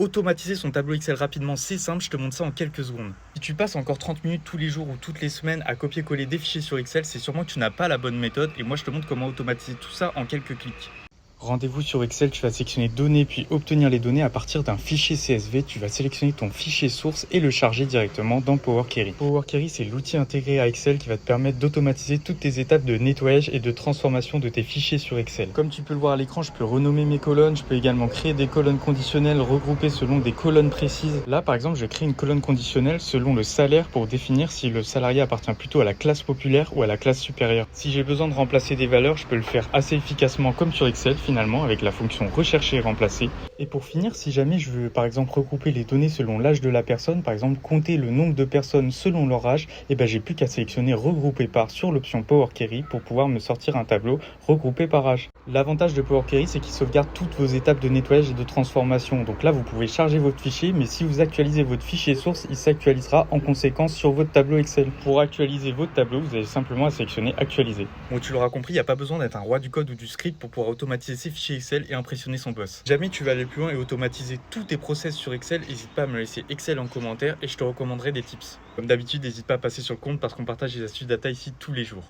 Automatiser son tableau Excel rapidement, c'est simple, je te montre ça en quelques secondes. Si tu passes encore 30 minutes tous les jours ou toutes les semaines à copier-coller des fichiers sur Excel, c'est sûrement que tu n'as pas la bonne méthode et moi je te montre comment automatiser tout ça en quelques clics. Rendez-vous sur Excel, tu vas sélectionner données puis obtenir les données à partir d'un fichier CSV. Tu vas sélectionner ton fichier source et le charger directement dans Power Query. Power Query, c'est l'outil intégré à Excel qui va te permettre d'automatiser toutes tes étapes de nettoyage et de transformation de tes fichiers sur Excel. Comme tu peux le voir à l'écran, je peux renommer mes colonnes, je peux également créer des colonnes conditionnelles regroupées selon des colonnes précises. Là, par exemple, je crée une colonne conditionnelle selon le salaire pour définir si le salarié appartient plutôt à la classe populaire ou à la classe supérieure. Si j'ai besoin de remplacer des valeurs, je peux le faire assez efficacement comme sur Excel finalement avec la fonction rechercher et remplacer. Et pour finir, si jamais je veux par exemple regrouper les données selon l'âge de la personne, par exemple compter le nombre de personnes selon leur âge, et j'ai plus qu'à sélectionner regrouper par sur l'option Power Query pour pouvoir me sortir un tableau regroupé par âge. L'avantage de Power Query, c'est qu'il sauvegarde toutes vos étapes de nettoyage et de transformation. Donc là, vous pouvez charger votre fichier, mais si vous actualisez votre fichier source, il s'actualisera en conséquence sur votre tableau Excel. Pour actualiser votre tableau, vous avez simplement à sélectionner actualiser. Bon, tu l'auras compris, il n'y a pas besoin d'être un roi du code ou du script pour pouvoir automatiser ses fichiers Excel et impressionner son boss. Si jamais tu veux aller plus loin et automatiser tous tes process sur Excel, n'hésite pas à me laisser Excel en commentaire et je te recommanderai des tips. Comme d'habitude, n'hésite pas à passer sur le compte parce qu'on partage des astuces data ici tous les jours.